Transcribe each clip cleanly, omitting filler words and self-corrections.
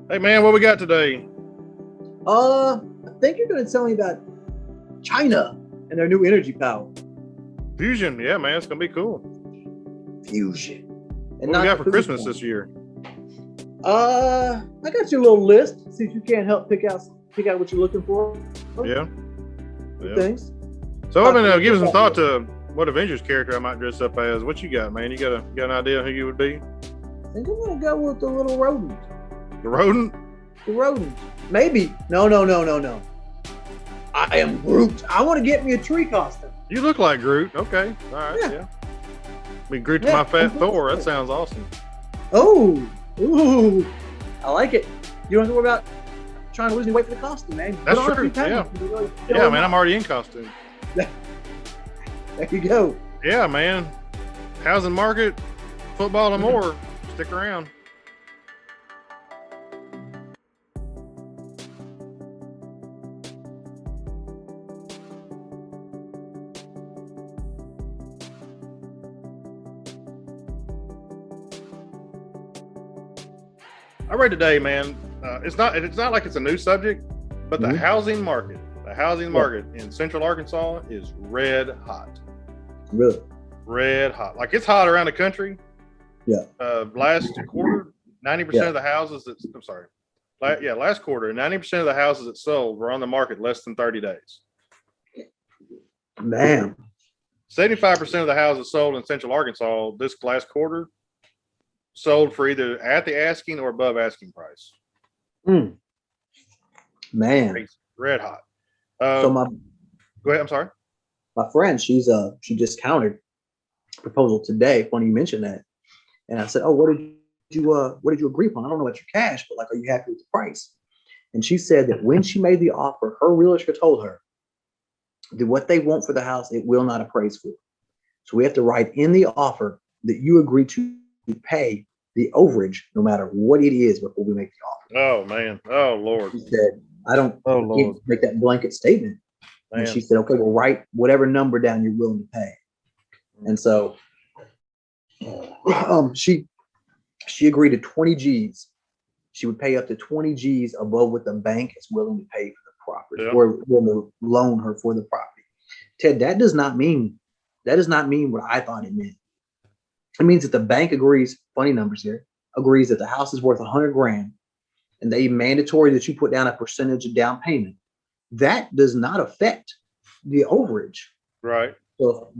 Hey man, what we got today? I think you're going to tell me about China and their new energy power. Fusion. Yeah, man, it's gonna be cool. Fusion. And what we got for Christmas this year? I got your little list. See if you can't help pick out what you're looking for. Yeah. Things. So I've been giving some thought to what Avengers character I might dress up as. What you got, man? You got an idea who you would be? I think I'm gonna go with the little rodent. The rodent? The rodent. Maybe. No. I am Groot. I want to get me a tree costume. You look like Groot. Okay. All right. Yeah. Be Groot to my fat Thor. That sounds awesome. Oh. Ooh. I like it. You don't have to worry about trying to lose any weight for the costume, man. That's true. Yeah. Yeah, man. I'm already in costume. There you go. Yeah, man. Housing market, football, and more. Stick around. I read today, man. It's not like it's a new subject, but the housing market in Central Arkansas is red hot. Really? Red hot. Like it's hot around the country. Yeah. Last quarter, 90% of the houses last quarter, 90% of the houses that sold were on the market less than 30 days. Man. 75% of the houses sold in Central Arkansas this last quarter sold for either at the asking or above asking price. Man. Crazy. Red hot. Go ahead. I'm sorry. My friend, she just countered proposal today. Funny you mentioned that. And I said, "Oh, what did you agree upon? I don't know about your cash, but like, are you happy with the price?" And she said that when she made the offer, her realtor told her that what they want for the house, it will not appraise for. So we have to write in the offer that you agree to pay the overage no matter what it is before we make the offer. Oh man. Oh Lord. She said, I don't make that blanket statement. Man. And she said, okay, well, write whatever number down you're willing to pay. And so she agreed to 20 G's. She would pay up to 20 G's above what the bank is willing to pay for the property or will loan her for the property. Ted, that does not mean what I thought it meant. It means that the bank agrees, funny numbers here, agrees that the house is worth $100,000 and they mandatory that you put down a percentage of down payment. That does not affect the overage. Right. So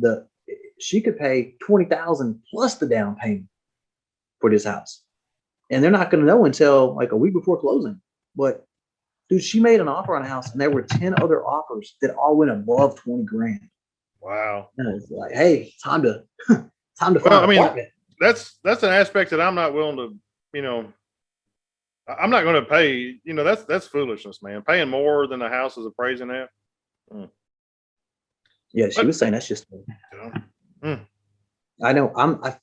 she could pay $20,000 plus the down payment for this house. And they're not going to know until like a week before closing. But dude, she made an offer on a house and there were 10 other offers that all went above $20,000. Wow. And it's like, hey, time to find an apartment. That's an aspect that I'm not willing to, I'm not going to pay, that's foolishness, man. Paying more than the house is appraising at. Yeah, she was saying that's just. I know. I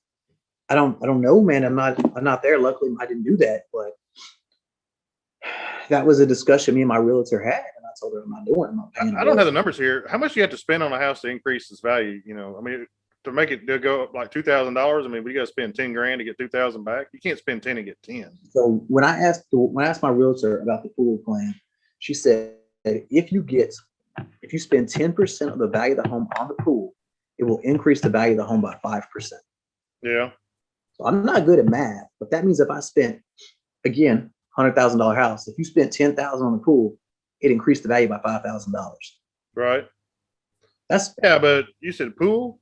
don't know, man. I'm not there. Luckily, I didn't do that, but that was a discussion me and my realtor had, and I told her I'm not doing it. I'm not paying. I don't have the numbers here. How much do you have to spend on a house to increase its value? To make it go up like $2,000. I mean, we got to spend $10,000 to get $2,000 back. You can't spend 10 and get 10. So when I asked my realtor about the pool plan, she said that if you spend 10% of the value of the home on the pool, it will increase the value of the home by 5%. Yeah. So I'm not good at math, but that means if I spent, again, $100,000 house, if you spent $10,000 on the pool, it increased the value by $5,000. Right. That's but you said pool.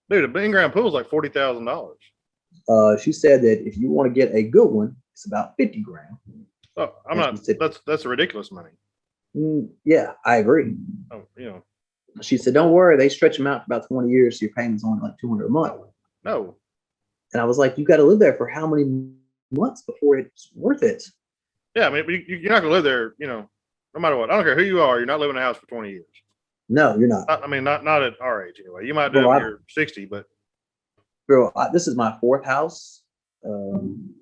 Dude, a in-ground pool is like $40,000. She said that if you want to get a good one, it's about $50,000. Oh, that's ridiculous money. Yeah, I agree. Oh, She said, don't worry, they stretch them out for about 20 years, so your payment's only like $200 a month. No. And I was like, you got to live there for how many months before it's worth it? Yeah, I mean, you're not going to live there, no matter what. I don't care who you are, you're not living in a house for 20 years. No, you're not. Not at our age anyway. You might do it when you're 60, but. Bro, this is my fourth house. I'm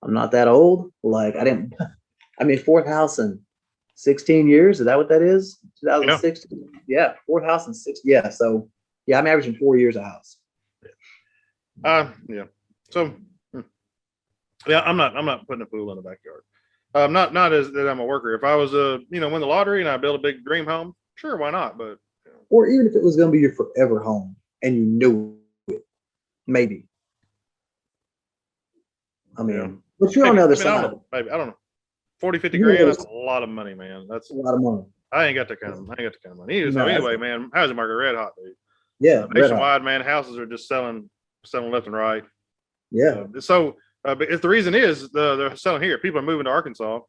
not that old. Like, fourth house in 16 years. Is that what that is? 2016. Yeah, fourth house in 6. Yeah. So, yeah, I'm averaging 4 years a house. Yeah. So, Yeah, I'm not putting a pool in the backyard. Not as that I'm a worker. If I was win the lottery and I build a big dream home, sure, why not? But Or even if it was going to be your forever home and you knew it, maybe. I mean, yeah, but you're on maybe. the other I mean, side. I don't know. 40, 50 You're grand, on that's a lot of money, man. That's a lot of money. I ain't got that kind of money. So No, anyway, man, housing market red hot, dude. yeah, red hot. Nationwide, man, houses are just selling left and right. Yeah. But if the reason is they're selling here, people are moving to Arkansas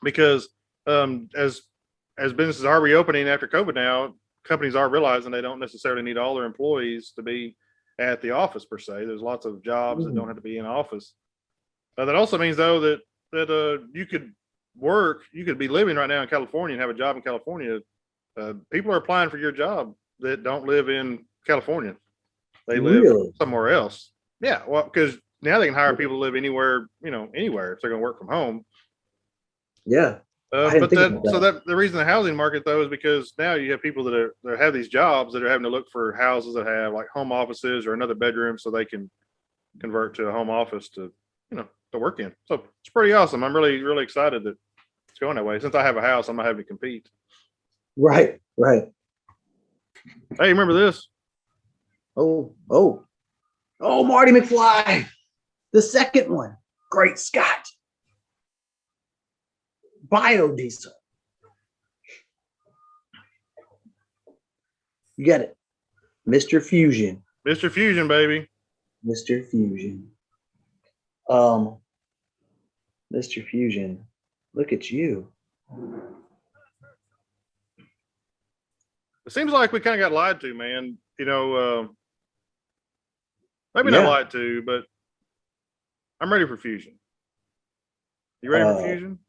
because as businesses are reopening after COVID now, companies are realizing they don't necessarily need all their employees to be at the office per se. There's lots of jobs that don't have to be in office. That also means though that you could be living right now in California and have a job in California. People are applying for your job that don't live in California. They live somewhere else. Yeah, well, because now they can hire people to live anywhere, anywhere if they're going to work from home. Yeah. The reason the housing market though is because now you have people that have these jobs that are having to look for houses that have like home offices or another bedroom so they can convert to a home office to work in. So it's pretty awesome. I'm really, really excited that it's going that way. Since I have a house, I'm not having to compete. Right. Hey, remember this? Oh, Marty McFly, the second one. Great Scott. Biodiesel. You got it. Mr. Fusion. Mr. Fusion, baby. Mr. Fusion. Mr. Fusion, look at you. It seems like we kind of got lied to, man. Maybe not lied to, but I'm ready for fusion. You ready for fusion?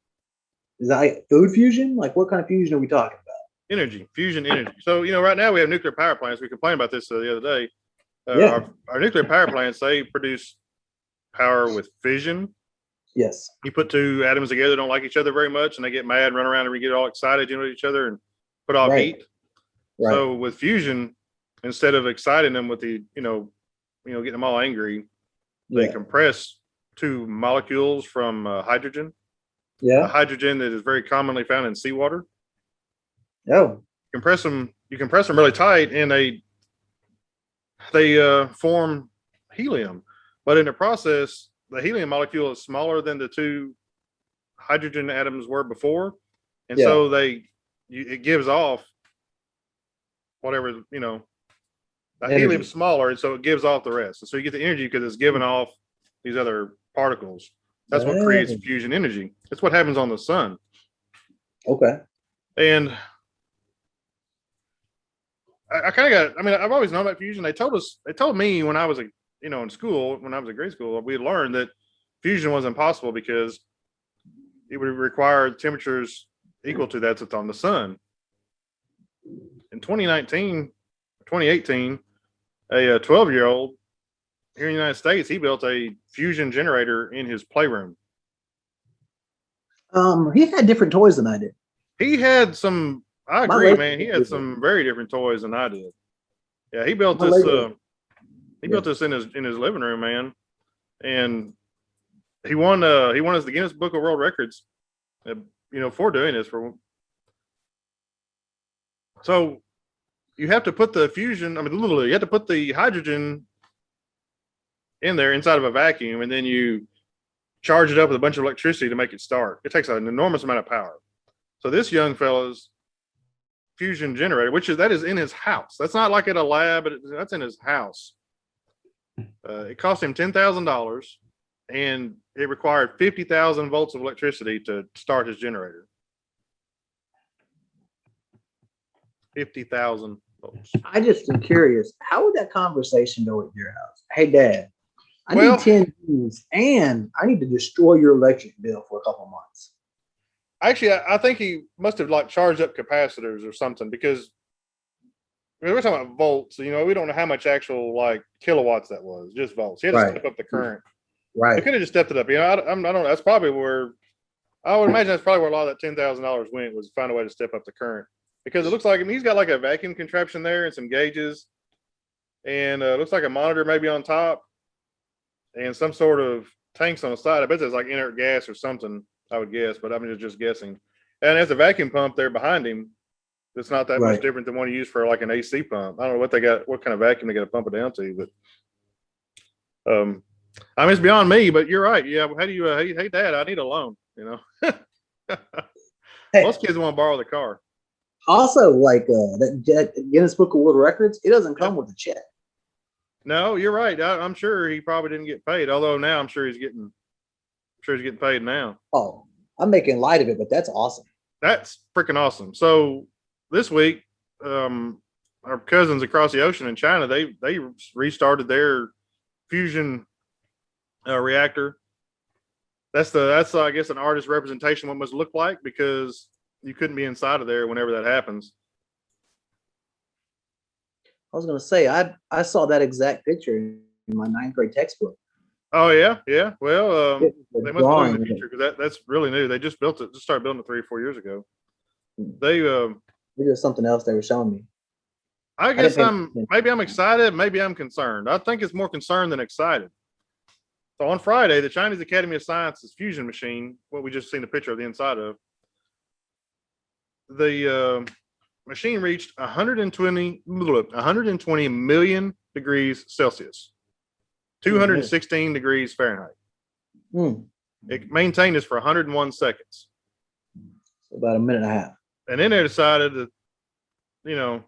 Is that food fusion? Like what kind of fusion are we talking about? Fusion energy. So, right now we have nuclear power plants. We complained about this the other day. Our nuclear power plants, they produce power with fission. Yes. You put two atoms together, don't like each other very much, and they get mad, run around and get all excited, at each other and put off heat. Right. So with fusion, instead of exciting them with the, getting them all angry, they compress two molecules from hydrogen. Yeah. Hydrogen that is very commonly found in seawater. Oh. You compress them really tight, and they form helium. But in the process, the helium molecule is smaller than the two hydrogen atoms were before, and so it gives off whatever the helium's smaller, and so it gives off the rest. And so you get the energy because it's giving off these other particles. That's what creates fusion energy. That's what happens on the sun. Okay. And I kind of I've always known about fusion. They told me when I was in school, when I was in grade school, we learned that fusion was impossible because it would require temperatures equal to that's on the sun. In 2018, a 12-year-old here in the United States, he built a fusion generator in his playroom. He had different toys than I did. He had some. I agree, man. He had some very different toys than I did. Yeah, he built this. He built this in his living room, man, and he won us the Guinness Book of World Records, for doing this. So you have to put the fusion. Literally, you have to put the hydrogen in there inside of a vacuum, and then you charge it up with a bunch of electricity to make it start. It takes an enormous amount of power. So this young fella's fusion generator, that is in his house. That's not like at a lab, but that's in his house. It cost him $10,000, and it required 50,000 volts of electricity to start his generator. 50,000 volts. I just am curious, how would that conversation go at your house? Hey, Dad, I need 10 G's, and I need to destroy your electric bill for a couple months. Actually, I think he must have charged up capacitors or something, because we're talking about volts. We don't know how much actual kilowatts that was. Just volts. He had to step up the current. Right. They could have just stepped it up. I don't know. That's probably where I would imagine. That's probably where a lot of that $10,000 went, was find a way to step up the current, because it looks like he's got a vacuum contraption there and some gauges, and looks like a monitor maybe on top, and some sort of tanks on the side. I bet there's like inert gas or something, I would guess, but I'm just guessing. And there's a vacuum pump there behind him. It's not that much different than one you use for like an AC pump. I don't know what they got, what kind of vacuum they got to pump it down to, but I mean, it's beyond me. But you're right. Yeah, how do you? Hey, Dad, I need a loan. You know, most kids want to borrow the car. Also, like that Guinness Book of World Records, it doesn't come with a check. No, you're right. I'm sure he probably didn't get paid. Although now I'm sure he's getting paid now. Oh, I'm making light of it, but that's awesome. That's freaking awesome. So this week, our cousins across the ocean in China, they restarted their fusion reactor. That's I guess an artist representation of what it must look like, because you couldn't be inside of there whenever that happens. I was going to say, I saw that exact picture in my 9th grade textbook. Oh yeah. Well, they must be in the future, because that's really new. They just built it, just started building it 3 or 4 years ago. They maybe there's something else they were showing me. I guess maybe I'm excited, maybe I'm concerned. I think it's more concerned than excited. So on Friday, the Chinese Academy of Sciences fusion machine, what we just seen a picture of the inside of, the machine reached 120 million degrees Celsius, 216 degrees Fahrenheit. It maintained this for 101 seconds. So about a minute and a half. And then they decided that, you know,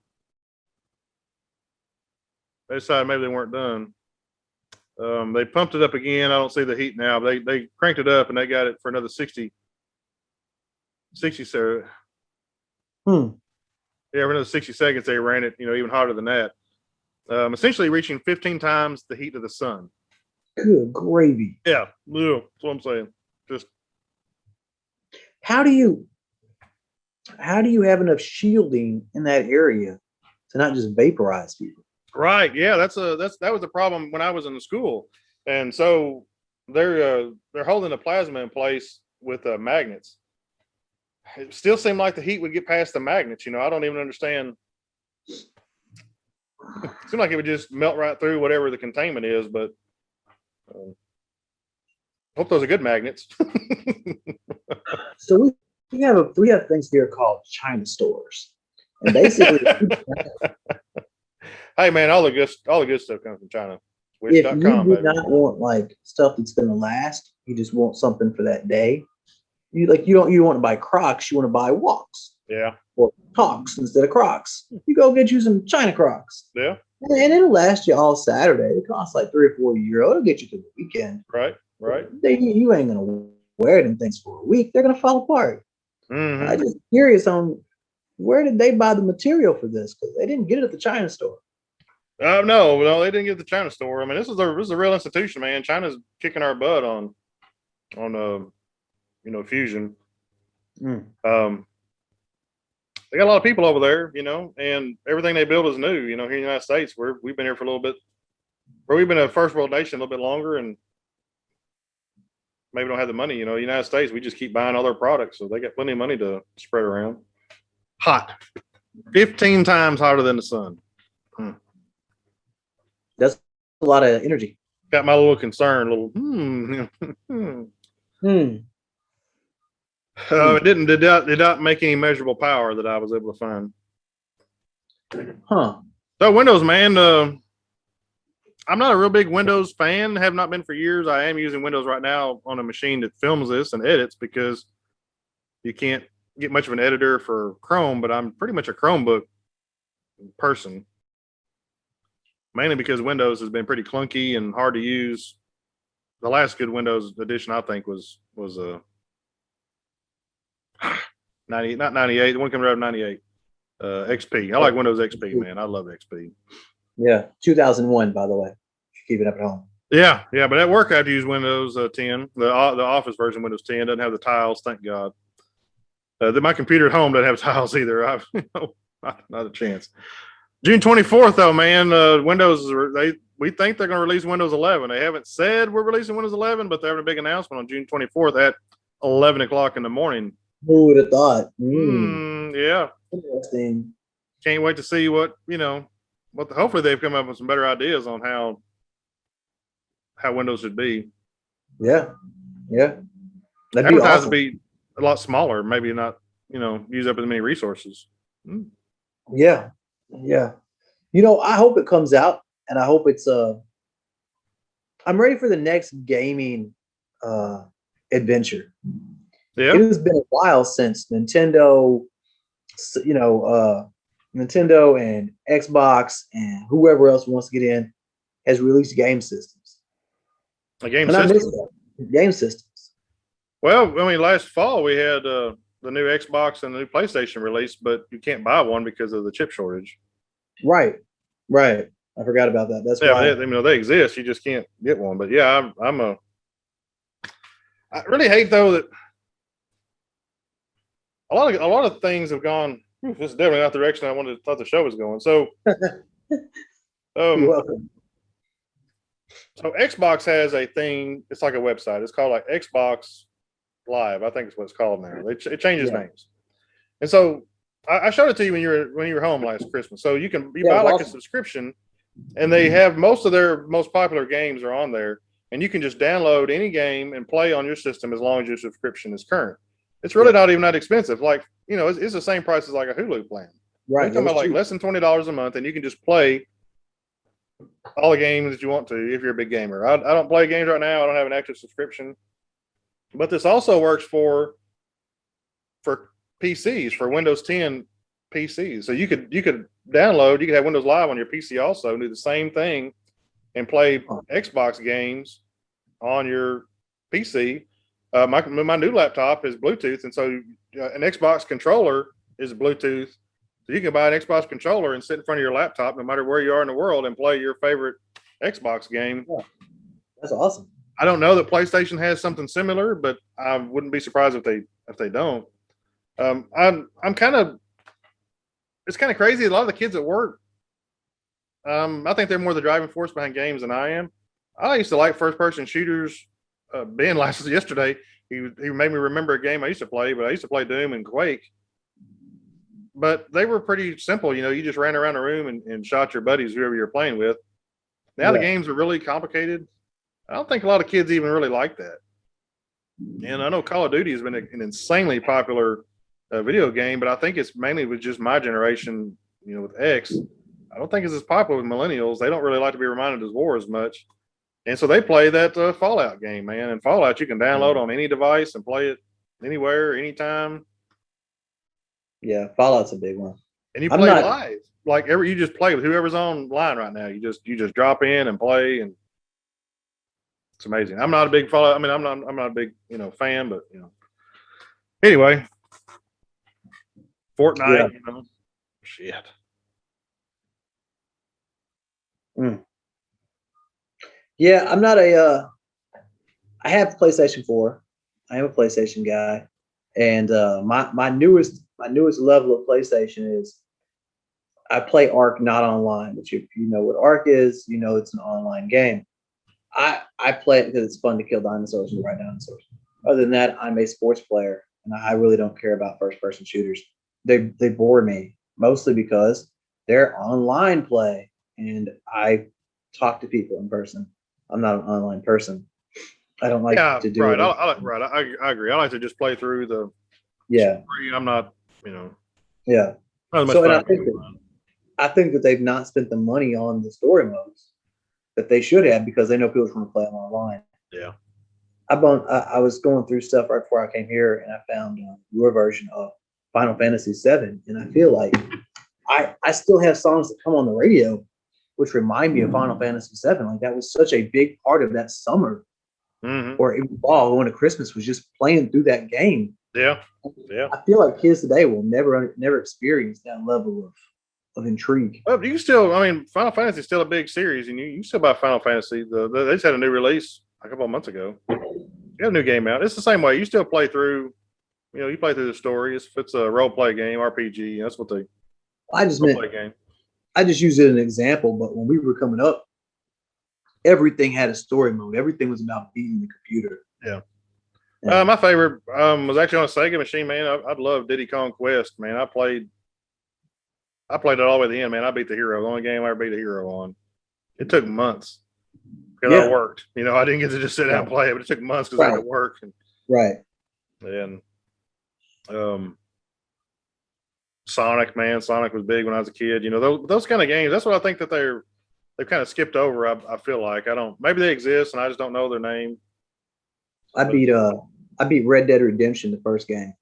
they decided maybe they weren't done. They pumped it up again. I don't see the heat now, but they cranked it up and they got it for another 60. So yeah, for another 60 seconds, they ran it, you know, even hotter than that. Essentially reaching 15 times the heat of the sun. Good gravy. Yeah, that's what I'm saying. Just how do you have enough shielding in that area to not just vaporize people? Right. Yeah, that was the problem when I was in the school. And so they're holding the plasma in place with magnets. It still seemed like the heat would get past the magnets. You know, I don't even understand. It seemed like it would just melt right through whatever the containment is, but hope those are good magnets. So we have things here called China stores, and basically, hey man, all the good stuff comes from China. If you do not want like stuff that's going to last, you just want something for that day. You don't want to buy Crocs, you want to buy Walks. Yeah. Or Talks instead of Crocs. You go get you some China Crocs. Yeah. And it'll last you all Saturday. It costs like €3 or €4. It'll get you to the weekend. Right. You ain't gonna wear them things for a week. They're gonna fall apart. Mm-hmm. I'm just curious on where did they buy the material for this, because they didn't get it at the China store. No, they didn't get the China store. I mean, this is a real institution, man. China's kicking our butt on fusion. They got a lot of people over there, you know, and everything they build is new. You know, here in the United States, we've been here for a little bit, where we've been a first world nation a little bit longer, and maybe don't have the money. You know, the United States, we just keep buying all their products, so they got plenty of money to spread around. Hot, 15 times hotter than the sun. That's a lot of energy. Got my little concern, it did not make any measurable power that I was able to find. So Windows, man, I'm not a real big Windows fan, have not been for years. I am using Windows right now on a machine that films this and edits, because you can't get much of an editor for Chrome, but I'm pretty much a Chromebook person, mainly because Windows has been pretty clunky and hard to use. The last good Windows edition, I think, was 98, not 98. The one coming out of 98, XP. I like Windows XP, man. I love XP. Yeah, 2001, by the way. Keep it up at home. Yeah, but at work I have to use Windows 10. The Office version, Windows 10, doesn't have the tiles. Thank God. My computer at home doesn't have tiles either. Not a chance. June 24th, though, man. Windows, we think they're going to release Windows 11. They haven't said we're releasing Windows 11, but they're having a big announcement on June 24th at 11 o'clock in the morning. Who would have thought? Yeah. Interesting. Can't wait to see hopefully they've come up with some better ideas on how Windows should be. Yeah, yeah, that'd be Advertising awesome. be a lot smaller, maybe not, use up as many resources. Yeah, yeah. I hope it comes out, and I hope it's I'm ready for the next gaming uh adventure. It Yeah. has been a while since you know, uh Nintendo and Xbox and whoever else wants to get in has released game systems. A game And I miss system. that. Game systems. Well, I mean, last fall we had the new Xbox and the new PlayStation released, but you can't buy one because of the chip shortage. Right. Right. I forgot about that. That's Yeah, why. they exist. You just can't get one. But yeah, I really hate though that a lot of things have gone. This is definitely not the direction thought the show was going. So, You're um, welcome. so Xbox has a thing. It's like a website. It's called like Xbox Live. I think it's what it's called now. It changes Yeah. names. And so I showed it to you when you were home last Christmas. So you Yeah, buy it's like a awesome. subscription, and they have most of their most popular games are on there, and you can just download any game and play on your system as long as your subscription is current. It's really Yeah. not even that expensive. Like it's the same price as like a Hulu plan. You're Right. talking That about was like cheap. less than $20 a month, and you can just play all the games that you want to if you're a big gamer. I don't play games right now. I don't have an active subscription, but this also works for PCs, for Windows 10 PCs. So you could download, you could have Windows Live on your PC also, and do the same thing and play Oh, Xbox games on your PC. My new laptop is Bluetooth, and so an Xbox controller is Bluetooth. So you can buy an Xbox controller and sit in front of your laptop, no matter where you are in the world, and play your favorite Xbox game. yeah. That's awesome. I don't know that PlayStation has something similar, but I wouldn't be surprised if they don't. I'm kind of it's kind of crazy. A lot of the kids at work, I think they're more the driving force behind games than I am. I used to like first person shooters. Ben last yesterday, he made me remember a game I used to play, but I used to play Doom and Quake. But they were pretty simple. You just ran around the room and shot your buddies, whoever you're playing with. Now the Yeah. games are really complicated. I don't think a lot of kids even really like that. And I know Call of Duty has been an insanely popular video game, but I think it's mainly with just my generation, with X. I don't think it's as popular with millennials. They don't really like to be reminded of war as much. And so they play that Fallout game, man. And Fallout you can download on any device and play it anywhere, anytime. Yeah. Fallout's a big one. And you I'm play not. live. You just play with whoever's online right now. You just drop in and play, and it's amazing. I'm not a big Fallout. I mean, I'm not a big fan, but anyway, Yeah. Fortnite, shit. Mm. Yeah. I'm not a. I have PlayStation 4. I am a PlayStation guy, and my newest level of PlayStation is I play Ark not online. Which if you know what Ark is, it's an online game. I play it because it's fun to kill dinosaurs and ride dinosaurs. Other than that, I'm a sports player, and I really don't care about first person shooters. They bore me mostly because they're online play, and I talk to people in person. I'm not an online person. I don't like Yeah, to do right. it. I agree. I like to just play through the Yeah, story. I'm yeah. not as much So, and fun. I think that they've not spent the money on the story modes that they should have because they know people are going to play them online. Yeah. I was going through stuff right before I came here, and I found your version of Final Fantasy VII, and I feel like I still have songs that come on the radio which remind me of Final Fantasy VII. Like that was such a big part of that summer Mm-hmm. or even fall going to Christmas was just playing through that game. Yeah. Yeah. I feel like kids today will never experience that level of intrigue. Well, you can still, I mean, Final Fantasy is still a big series, and you can still buy Final Fantasy. They just had a new release a couple of months ago. You have a new game out. It's the same way. You still play through, you play through the story. It's a role play game, RPG. That's what they I just role meant play game. I just use it as an example, but when we were coming up, everything had a story mode. Everything was about beating the computer. Yeah. Yeah. My favorite was actually on a Sega machine, man. I'd love Diddy Kong Quest, man. I played it all the way to the end, man. I beat the hero. The only game I ever beat a hero on. It took months. because I worked. You know, I didn't get to just sit down and play it, but it took months because I had to work. And Sonic, man, Sonic was big when I was a kid. You know, those kind of games. That's what I think that they've kind of skipped over. I feel like maybe they exist and I just don't know their name. I beat Red Dead Redemption the first game,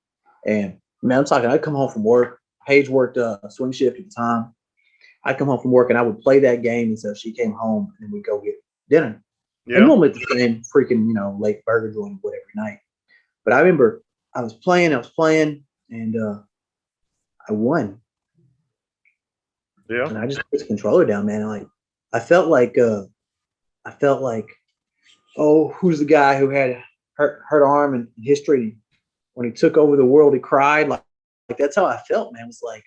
and man, I'm talking. I'd come home from work. Paige worked swing shift at the time. I'd come home from work and I would play that game until she came home, and then we'd go get dinner. Yeah. And normally the same freaking late burger joint whatever night. But I remember I was playing, and I won. Yeah. And I just put the controller down, man. Like I felt like, oh, who's the guy who had hurt arm in history? When he took over the world, he cried. Like that's how I felt, man. It's like,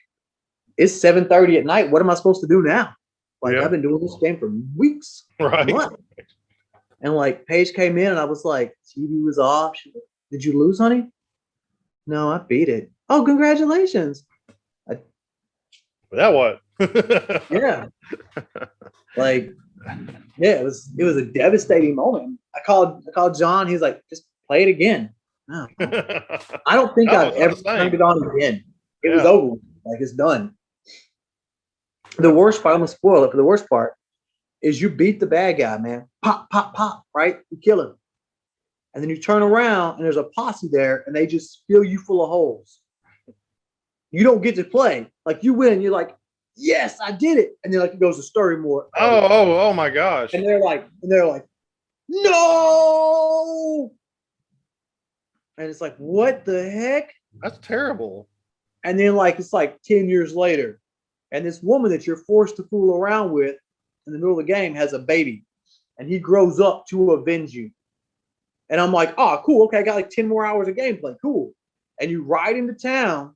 it's 7:30 at night. What am I supposed to do now? Like I've been doing this game for weeks. Right. And like Paige came in and I was like, TV was off. She was like, did you lose, honey? No, I beat it. Oh, congratulations. That what? Yeah. Like, yeah, it was a devastating moment. I called John. He's like, just play it again. No. I don't think I've ever turned it on again. It was over. Like it's done. The worst part, I'm gonna spoil it, but the worst part is you beat the bad guy, man. Pop, pop, pop, right? You kill him. And then you turn around and there's a posse there and they just fill you full of holes. You don't get to play. Like you win, you're like, yes, I did it. And then like it goes to story mode. Oh my gosh. And they're like, no. And it's like, what the heck? That's terrible. And then like it's like 10 years later, and this woman that you're forced to fool around with in the middle of the game has a baby, and he grows up to avenge you. And I'm like, oh, cool. Okay, I got like 10 more hours of gameplay. Cool. And you ride into town,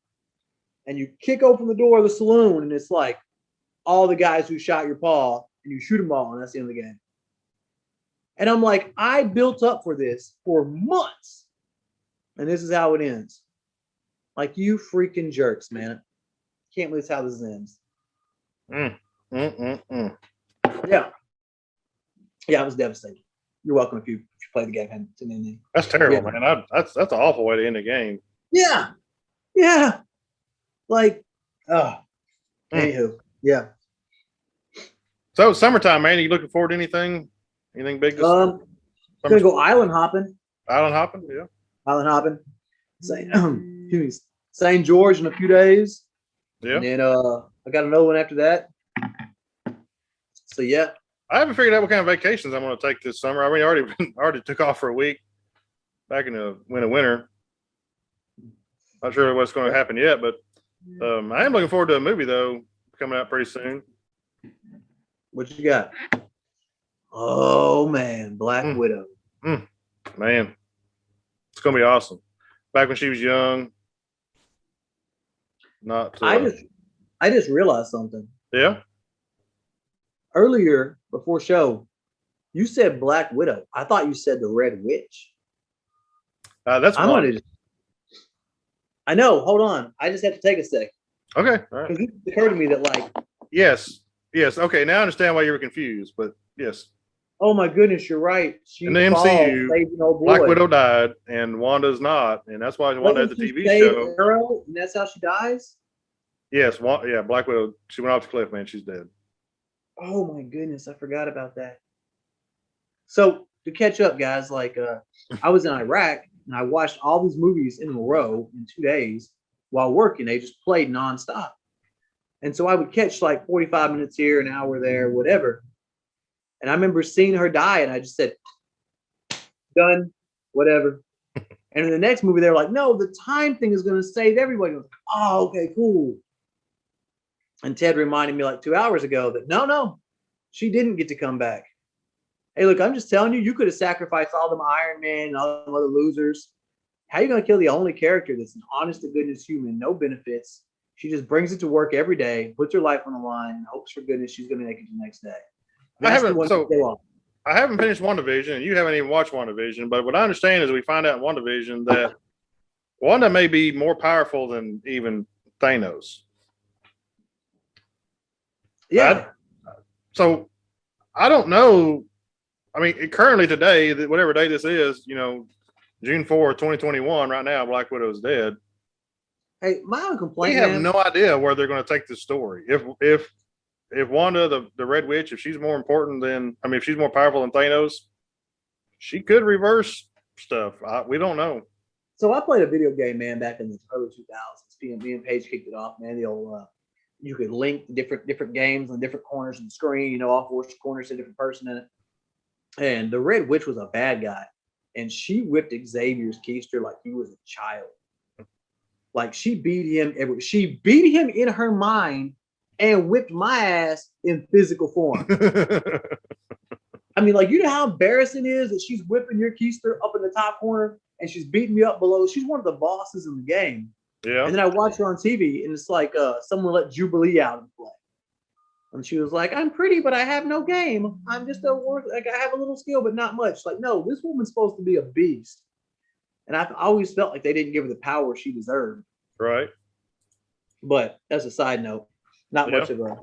and you kick open the door of the saloon, and it's like all the guys who shot your paw, and you shoot them all, and that's the end of the game. And I'm like, I built up for this for months, and this is how it ends. Like, you freaking jerks, man. Can't believe how this ends. Yeah. Yeah, it was devastating. You're welcome if you play the game. That's terrible, man. That's an awful way to end a game. Yeah. Yeah. Like, anywho, yeah. So summertime, man. Are you looking forward to anything? Anything big this summer? Gonna go island hopping. Island hopping, yeah. Island hopping. St. George in a few days. Yeah. And then I got another one after that. So yeah. I haven't figured out what kind of vacations I'm going to take this summer. I mean, I already took off for a week back in the winter. Not sure what's going to happen yet, but I am looking forward to a movie though coming out pretty soon. What you got? Oh man, Black Widow. Man, it's going to be awesome. Back when she was young. I just realized something. Yeah. Earlier, before show, you said Black Widow. I thought you said the Red Witch. That's one. I know. Hold on. I just have to take a sec. Okay. All right. Because it occurred to me that like. Yes. Okay. Now I understand why you were confused, but yes. Oh my goodness, you're right. In the MCU, Black Widow died, and Wanda's not, and that's why Wanda had the TV show. Arrow, and that's how she dies. Yes. Black Widow. She went off the cliff, man. She's dead. Oh my goodness, I forgot about that. So to catch up, guys, like I was in Iraq and I watched all these movies in a row in 2 days while working. They just played nonstop. And so I would catch like 45 minutes here, an hour there, whatever. And I remember seeing her die and I just said, done, whatever. And in the next movie, they're like, no, the time thing is going to save everybody. Like, oh, okay, cool. And Ted reminded me like 2 hours ago that no, she didn't get to come back. Hey, look, I'm just telling you, you could have sacrificed all them Iron Man and all them other losers. How are you going to kill the only character that's an honest to goodness human, no benefits? She just brings it to work every day, puts her life on the line, and hopes for goodness she's going to make it the next day. I haven't finished WandaVision, and you haven't even watched WandaVision, but what I understand is we find out in WandaVision that Wanda may be more powerful than even Thanos. Yeah. So I don't know I mean, currently today, whatever day this is, you know, June 4th, 2021, right now, Black Widow's dead. Hey, my only complaint, We have man, no idea where they're going to take this story. If Wanda, the Red Witch, if she's more important than, I mean, if she's more powerful than Thanos, she could reverse stuff. We don't know. So I played a video game, man, back in the early 2000s. Me and Paige kicked it off, man. The old, you could link different games on different corners of the screen, you know, all four corners to a different person in it. And the Red Witch was a bad guy. And she whipped Xavier's keister like he was a child. Like she beat him. She beat him in her mind and whipped my ass in physical form. I mean, like, you know how embarrassing it is that she's whipping your keister up in the top corner and she's beating me up below. She's one of the bosses in the game. Yeah. And then I watch her on TV and it's like someone let Jubilee out and play. And she was like, I'm pretty, but I have no game. I'm just like, I have a little skill, but not much. Like, no, this woman's supposed to be a beast. And I always felt like they didn't give her the power she deserved. Right. But that's a side note. Not much of a.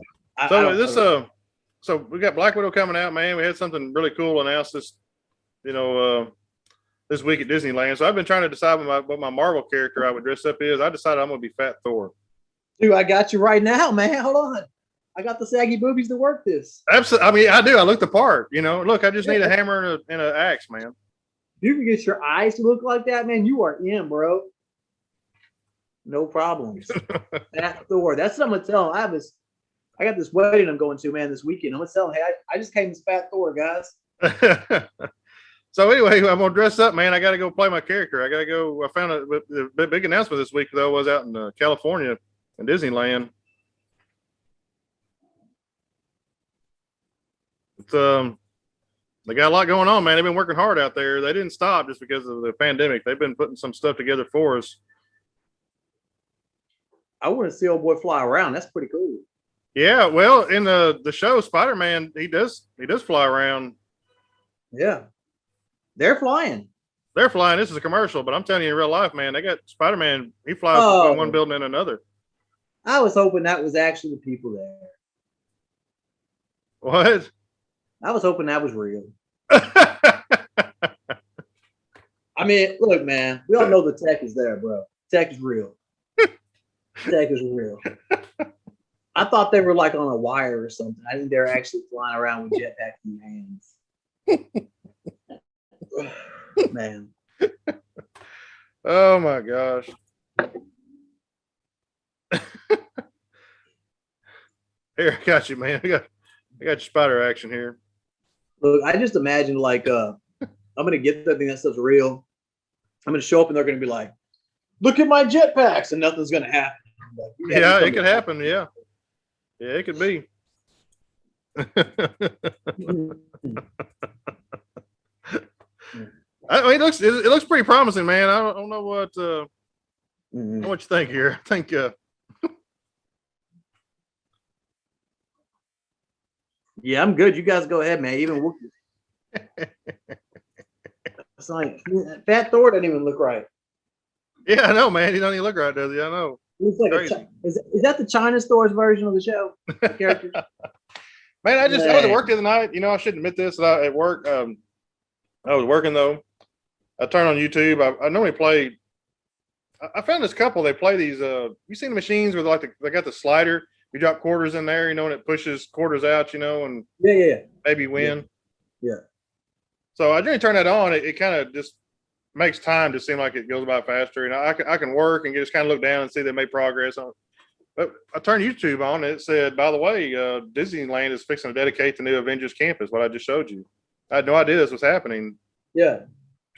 So we got Black Widow coming out, man. We had something really cool announced this week at Disneyland. So I've been trying to decide what my Marvel character I would dress up is. I decided I'm going to be Fat Thor. Dude, I got you right now, man. Hold on. I got the saggy boobies to work this. Absolutely. I mean, I do. I look the part. You know, look, I just need a hammer and an axe, man. You can get your eyes to look like that, man. You are in, bro. No problems. Fat Thor. That's what I'm gonna tell him. I got this wedding I'm going to, man, this weekend. I'm gonna tell him, hey, I just came as Fat Thor, guys. So anyway, I'm gonna dress up, man. I got to go play my character. I got to go. I found the big announcement this week though was out in California in Disneyland. They got a lot going on, man. They've been working hard out there. They didn't stop just because of the pandemic. They've been putting some stuff together for us. I want to see old boy fly around. That's pretty cool. Yeah, well, in the show Spider-Man, he does fly around. Yeah, they're flying. They're flying. This is a commercial, but I'm telling you, in real life, man, they got Spider-Man. He flies from one building to another. I was hoping that was actually the people there. What? I was hoping that was real. I mean, look, man, we all know the tech is there, bro. Tech is real. Tech is real. I thought they were like on a wire or something. I think they're actually flying around with jetpacks in their hands. Man. Oh my gosh. Here, I got you, man. I got your spider action here. Look, I just imagine like I'm gonna get that thing that stuff's real. I'm gonna show up and they're gonna be like, look at my jetpacks, and nothing's gonna happen. Like, yeah, it could happen. Yeah, it could be. I mean, it looks pretty promising, man. I don't know what you think here. I think yeah, I'm good. You guys go ahead, man. Even it's like Fat Thor doesn't even look right. Yeah, I know, man. He don't even look right, does he? I know. Looks like is that the China Store's version of the show? The character? Man, I was at work the other night. You know, I should admit this. At work, I was working though. I turned on YouTube. I normally play. I found this couple. They play these. You seen the machines with like they got the slider. You drop quarters in there, you know, and it pushes quarters out, you know, and maybe win. Yeah. So I generally turn that on. It kind of just makes time to seem like it goes by faster. And I can work and just kind of look down and see they made progress on it. But I turned YouTube on and it said, by the way, Disneyland is fixing to dedicate the new Avengers Campus, what I just showed you. I had no idea this was happening. Yeah.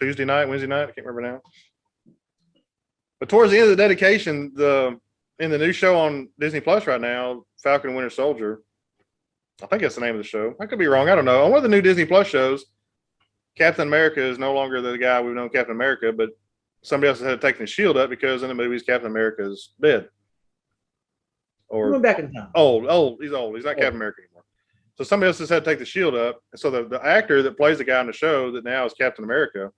Tuesday night, Wednesday night, I can't remember now. But towards the end of the dedication, in the new show on Disney Plus right now, Falcon and Winter Soldier, I think that's the name of the show. I could be wrong. I don't know. On one of the new Disney Plus shows, Captain America is no longer the guy we've known Captain America, but somebody else had taken his shield up because in the movies, Captain America is dead. Or we went back in time. Old. He's old. He's not Captain America anymore. So somebody else has had to take the shield up. And so the actor that plays the guy in the show that now is Captain America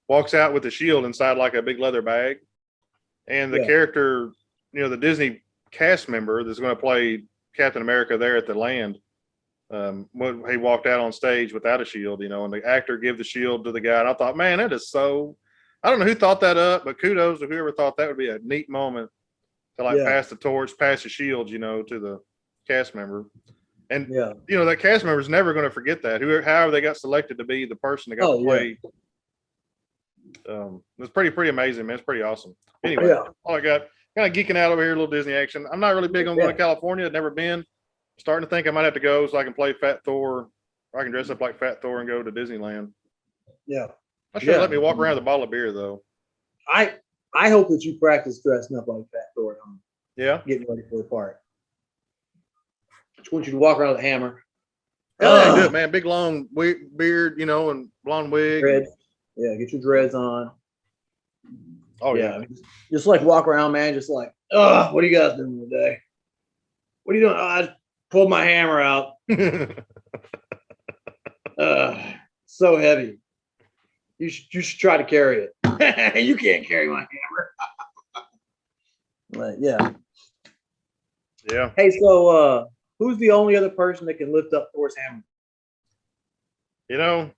walks out with the shield inside like a big leather bag. And the character, you know, the Disney cast member that's going to play Captain America there at the land, when he walked out on stage without a shield, and the actor give the shield to the guy. And I thought, man, that is so. I don't know who thought that up, but kudos to whoever thought that would be a neat moment to pass the torch, pass the shield, to the cast member. And that cast member is never going to forget that. However they got selected to be the person that got to play. It's pretty amazing, man. It's pretty awesome. Anyway, all I got, kind of geeking out over here, a little Disney action. I'm not really big on going to California. I've never been. Starting to think I might have to go so I can play Fat Thor. Or I can dress up like Fat Thor and go to Disneyland. Yeah. I should let me walk around with a bottle of beer though. I hope that you practice dressing up like Fat Thor. Getting ready for the part. I just want you to walk around with a hammer. Yeah, do it, man. Big long beard, and blonde wig. Dreads. Yeah, get your dreads on. Oh yeah. Just like walk around, man. Just like, what are you guys doing today? What are you doing? Oh, I pulled my hammer out. So heavy. You should try to carry it. You can't carry my hammer. But yeah. Hey, so who's the only other person that can lift up Thor's hammer? In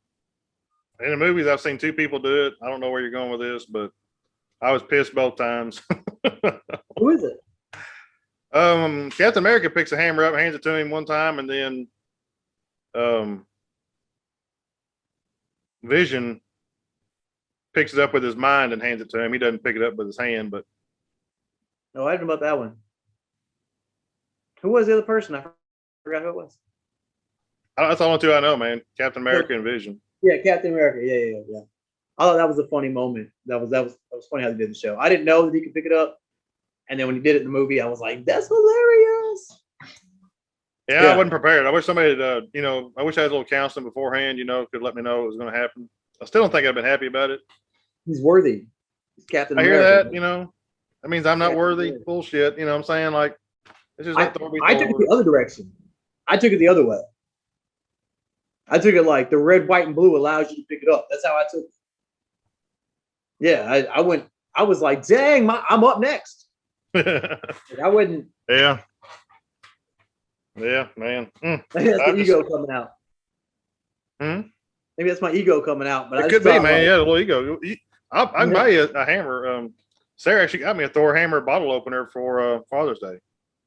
the movies, I've seen two people do it. I don't know where you're going with this, but I was pissed both times. Who is it? Captain America picks a hammer up, hands it to him one time, and then Vision picks it up with his mind and hands it to him. He doesn't pick it up with his hand, but no, I didn't know about that one. Who was the other person? I forgot who it was. That's the only two I know, man. Captain America and Vision. Yeah, Captain America. Yeah. I thought that was a funny moment. That was funny how they did the show. I didn't know that he could pick it up, and then when he did it in the movie, I was like, "That's hilarious." Yeah, I wasn't prepared. I wish somebody, I wish I had a little counseling beforehand. Could let me know what was going to happen. I still don't think I've been happy about it. He's worthy. He's Captain America. I hear that. That means I'm not worthy. America. Bullshit. You know what I'm saying? Like, it's just I took it the other direction. I took it the other way. I took it like the red, white, and blue allows you to pick it up. That's how I took it. Yeah, I was like, dang, I'm up next. I wouldn't. Yeah. Yeah, man. Maybe that's the ego coming out. Maybe that's my ego coming out. But it could be, man. Yeah, a little ego. I can buy you a hammer. Sarah actually got me a Thor hammer bottle opener for Father's Day.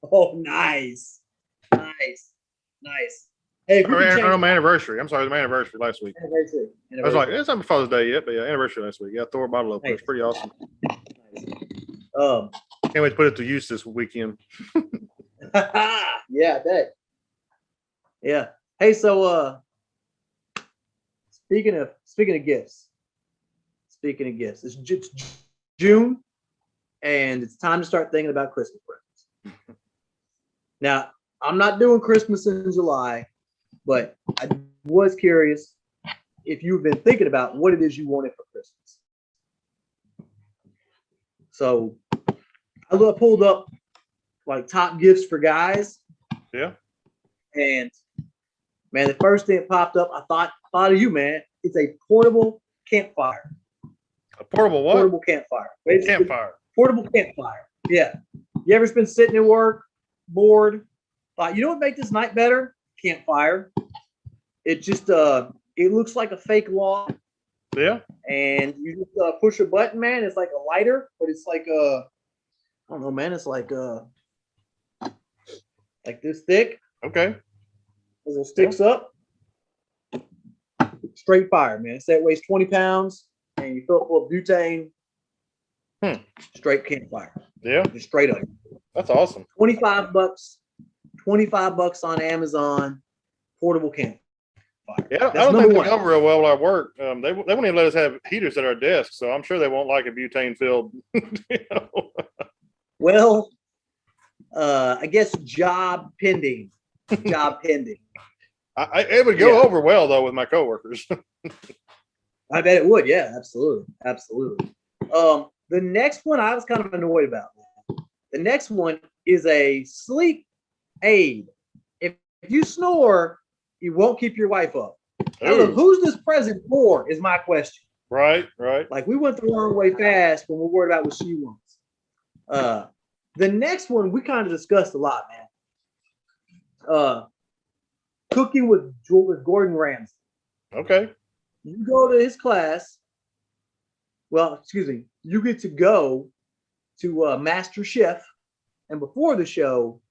Oh, nice. Hey, my anniversary. I'm sorry, my anniversary last week. Anniversary. I was like, it's not Father's Day yet, but yeah, anniversary last week. Yeah, Thor bottle opener. Nice. It's pretty awesome. Can't wait to put it to use this weekend. Yeah, I bet. Yeah. Hey, so speaking of gifts. It's June, and it's time to start thinking about Christmas presents. Now, I'm not doing Christmas in July, but I was curious if you've been thinking about what it is you wanted for Christmas. So I pulled up like top gifts for guys. Yeah. And man, the first thing that popped up, I thought of you, man. It's a portable campfire. A portable what? Portable campfire. Campfire. Portable campfire. Yeah. You ever been sitting at work, bored? Thought, you know what would make this night better? Campfire. It just it looks like a fake log. Yeah. And you just push a button, man. It's like a lighter, but it's like I don't know, man. It's like this thick. Okay. As it sticks up. Straight fire, man. Say it weighs 20 pounds, and you fill it full of butane. Straight campfire. Yeah. Just straight up. That's awesome. $25. $25 on Amazon. Portable campfire. Yeah, I don't think they come real well at work. They won't even let us have heaters at our desk, so I'm sure they won't like a butane filled. Well, I guess job pending. Job pending. It would go over well though with my coworkers. I bet it would. Yeah, absolutely. The next one I was kind of annoyed about. The next one is a sleep aid. If you snore, you won't keep your wife up. Look, who's this present for? Is my question. Right. Like we went the wrong way fast when we're worried about what she wants. The next one we kind of discussed a lot, man. Cooking with Gordon Ramsay. Okay. You go to his class. Well, excuse me. You get to go to Master Chef, and before the show,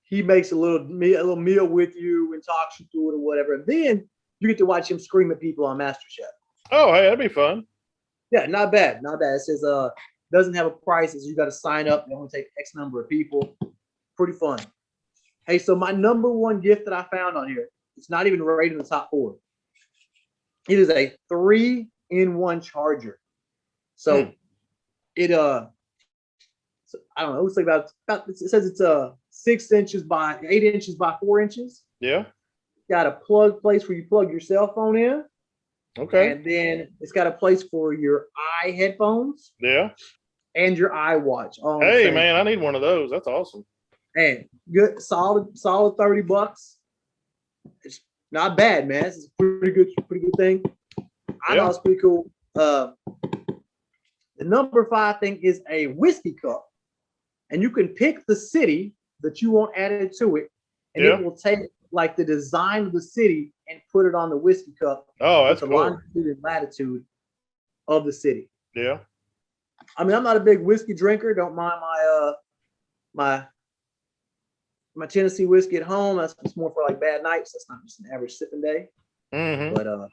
he makes a little meal with you and talks you through it or whatever. And then you get to watch him scream at people on Master Chef. Oh, hey, that'd be fun. Yeah, not bad, not bad. It says doesn't have a price. It's you got to sign up. They only take X number of people. Pretty fun. Hey, so my number one gift that I found on here, it's not even rated in the top 4. It is a 3-in-1 charger. So it so, I don't know. It looks like about it says it's 6 inches by 8 inches by 4 inches. Yeah. Got a plug place where you plug your cell phone in. Okay. And then it's got a place for your eye headphones. Yeah. And your iWatch. Hey man, I need one of those. That's awesome. And good, solid $30. It's not bad, man. It's a pretty good thing. I thought it's pretty cool. The number 5 thing is a whiskey cup, and you can pick the city that you want added to it, and it will take like the design of the city and put it on the whiskey cup. Oh, that's the cool. longitude and latitude of the city. Yeah. I mean, I'm not a big whiskey drinker. Don't mind my Tennessee whiskey at home. That's more for like bad nights. That's not just an average sipping day. Mm-hmm. But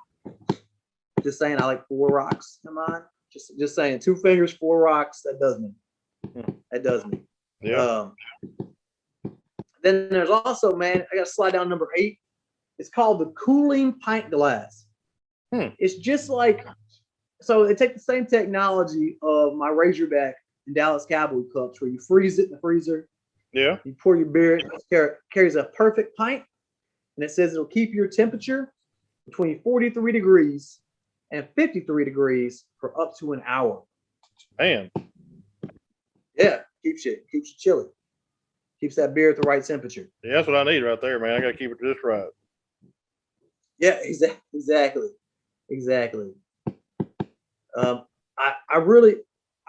just saying, I like 4 rocks in mine. Just saying, 2 fingers, 4 rocks. That does me. That does me. Yeah. Then there's also, man, I got to slide down number 8. It's called the cooling pint glass. It's just like, so they take the same technology of my Razorback and Dallas Cowboy cups where you freeze it in the freezer. Yeah. You pour your beer. It carries a perfect pint, and it says it'll keep your temperature between 43 degrees and 53 degrees for up to an hour. Man. Yeah, keeps you chilly. Keeps that beer at the right temperature. Yeah, that's what I need right there, man. I got to keep it just right. Yeah, exactly.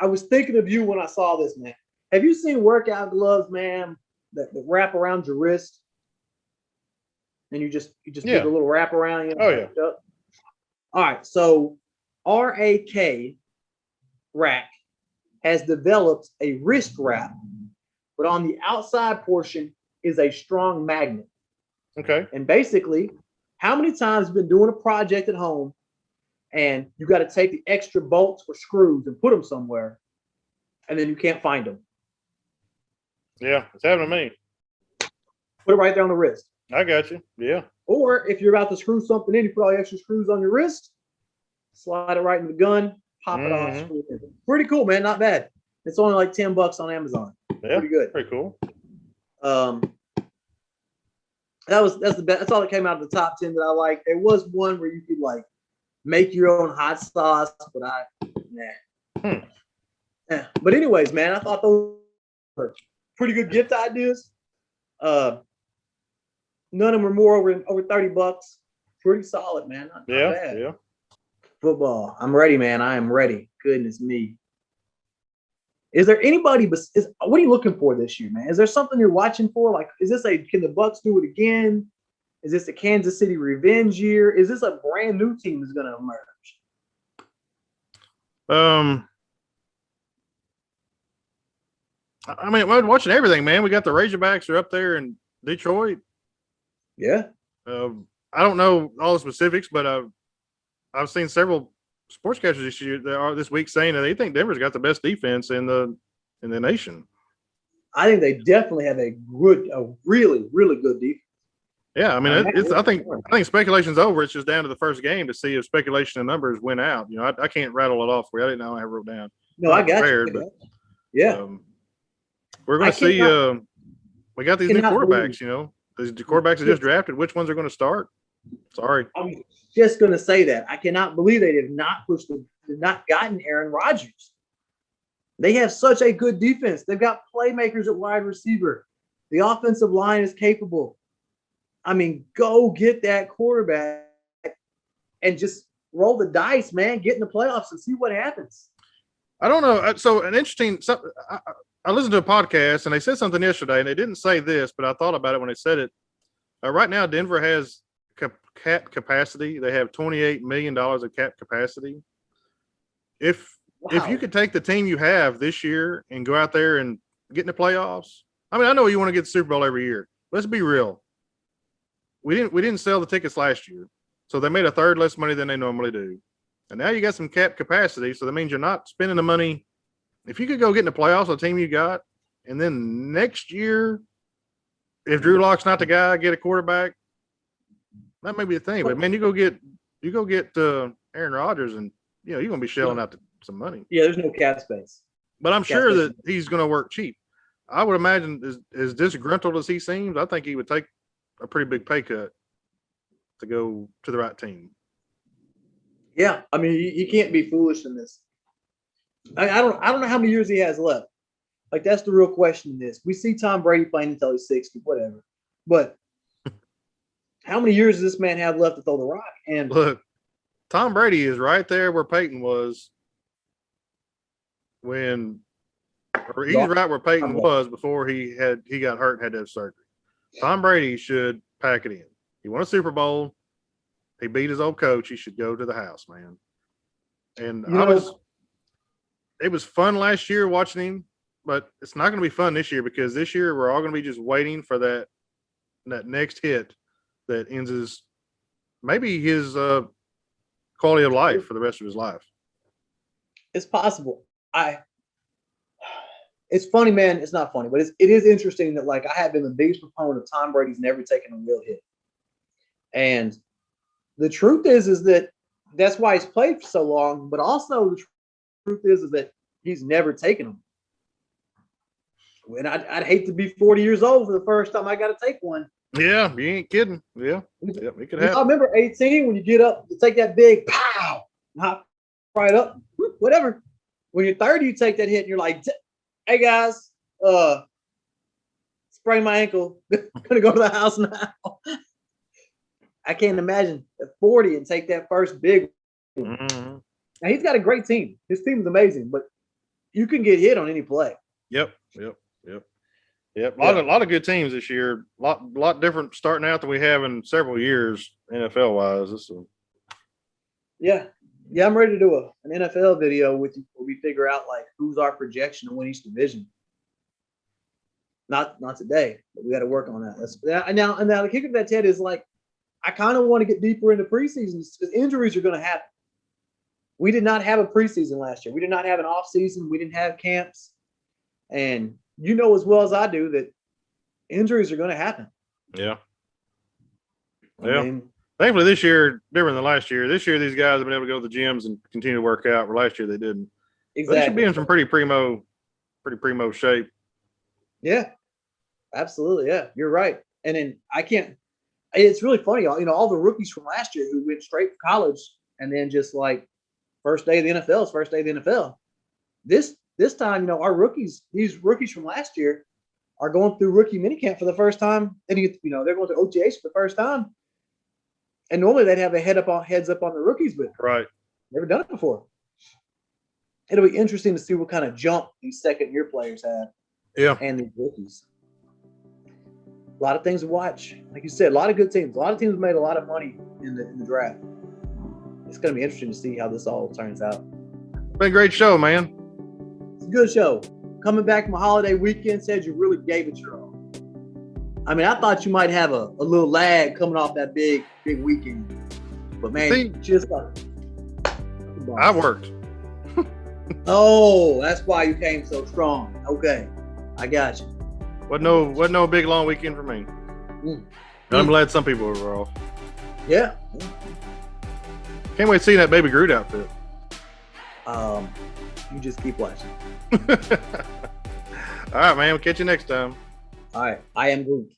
I was thinking of you when I saw this, man. Have you seen workout gloves, man, that wrap around your wrist? And you just get a little wrap around you. Oh, yeah. All right. So RAK Rack has developed a wrist wrap, but on the outside portion is a strong magnet. Okay. And basically, how many times have you been doing a project at home and you got to take the extra bolts or screws and put them somewhere, and then you can't find them? Yeah, it's happening to me. Put it right there on the wrist. I got you. Yeah. Or if you're about to screw something in, you put all the extra screws on your wrist, slide it right in the gun, pop it off. Screw it in. Pretty cool, man. Not bad. It's only like $10 on Amazon. Yeah, pretty good. Pretty cool. That's the best. That's all that came out of the top 10 that I like. There was one where you could like make your own hot sauce, but Yeah. But anyways, man, I thought those were pretty good gift ideas. None of them were more over $30. Pretty solid, man. Not bad. Yeah. Football. I'm ready, man. I am ready. Goodness me. Is there anybody? What are you looking for this year, man? Is there something you're watching for? Like, can the Bucks do it again? Is this a Kansas City revenge year? Is this a brand new team that's going to emerge? I mean, I'm watching everything, man. We got the Razorbacks are up there in Detroit. Yeah. I don't know all the specifics, but I've seen several sportscasters this week saying that they think Denver's got the best defense in the nation. I think they definitely have a really, really good defense. Yeah, I mean, I think speculation's over. It's just down to the first game to see if speculation and numbers win out. You know, I can't rattle it off for you. I didn't know I wrote down. No, I got you. Yeah, we're going to see. We got these new quarterbacks. You know, the quarterbacks that just drafted. Which ones are going to start? Sorry, I'm just going to say that I cannot believe they did not gotten Aaron Rodgers. They have such a good defense. They've got playmakers at wide receiver. The offensive line is capable. I mean, go get that quarterback and just roll the dice, man. Get in the playoffs and see what happens. I don't know. So I listened to a podcast and they said something yesterday, and they didn't say this, but I thought about it when they said it. Right now, Denver has cap capacity. They have $28 million of cap capacity. If you could take the team you have this year and go out there and get in the playoffs, I mean, I know you want to get the Super Bowl every year. Let's be real. We didn't sell the tickets last year, so they made a third less money than they normally do. And now you got some cap capacity, so that means you're not spending the money. If you could go get in the playoffs, the team you got, and then next year, if Drew Lock's not the guy, get a quarterback. That may be a thing, but man, you go get Aaron Rodgers, and you're gonna be shelling out some money. Yeah, there's no cap space. But I'm sure that he's gonna work cheap. I would imagine, as disgruntled as he seems, I think he would take a pretty big pay cut to go to the right team. Yeah, I mean, you can't be foolish in this. I don't know how many years he has left. Like, that's the real question in this. We see Tom Brady playing until he's 60, whatever. But how many years does this man have left to throw the rock? And look, Tom Brady is right there where Peyton was he's right where Peyton was before he got hurt and had to have surgery. Tom Brady should pack it in. He won a Super Bowl. He beat his old coach. He should go to the house, man. And it was fun last year watching him, but it's not going to be fun this year, because this year we're all going to be just waiting for that next hit that ends his quality of life for the rest of his life. It's possible. It's funny, man. It's not funny, but it is interesting that, like, I have been the biggest proponent of Tom Brady's never taken a real hit. And the truth is that that's why he's played for so long. But also the truth is that he's never taken them. And I'd hate to be 40 years old for the first time I got to take one. Yeah, you ain't kidding. Yeah, it could happen. I remember 18 when you get up to take that big pow, hop right up, whatever. When you're 30, you take that hit and you're like, hey guys, sprained my ankle. Gonna go to the house now. I can't imagine at 40 and take that first big one. Mm-hmm. Now, he's got a great team. His team is amazing, but you can get hit on any play. Yep. A lot of good teams this year. Lot different starting out than we have in several years, NFL wise. Yeah, I'm ready to do an NFL video with you where we figure out, like, who's our projection to win each division. Not today, but we got to work on that. Now the kicker to that, Ted, is, like, I kind of want to get deeper into preseason because injuries are going to happen. We did not have a preseason last year. We did not have an off season. We didn't have camps, and you know as well as I do that injuries are going to happen. Yeah. I mean, thankfully this year, different than last year. This year, these guys have been able to go to the gyms and continue to work out, where last year they didn't. Exactly. They should be in some pretty primo shape. Yeah, absolutely. Yeah, you're right. And then it's really funny. All the rookies from last year who went straight from college and then just, like, first day of the NFL is first day of the NFL. This time, our rookies, these rookies from last year, are going through rookie minicamp for the first time. And they're going to OTAs for the first time. And normally they'd have a heads up on the rookies, but right, never done it before. It'll be interesting to see what kind of jump these second-year players have. Yeah, and these rookies. A lot of things to watch. Like you said, a lot of good teams. A lot of teams made a lot of money in the draft. It's going to be interesting to see how this all turns out. Been a great show, man. It's a good show. Coming back from a holiday weekend, said you really gave it your all. I mean, I thought you might have a little lag coming off that big weekend. But, man, just like I worked. Oh, that's why you came so strong. Okay, I got you. Wasn't no big long weekend for me. I'm glad some people were off. Yeah. Can't wait to see that Baby Groot outfit. You just keep watching. All right, man. We'll catch you next time. All right. I am Groot.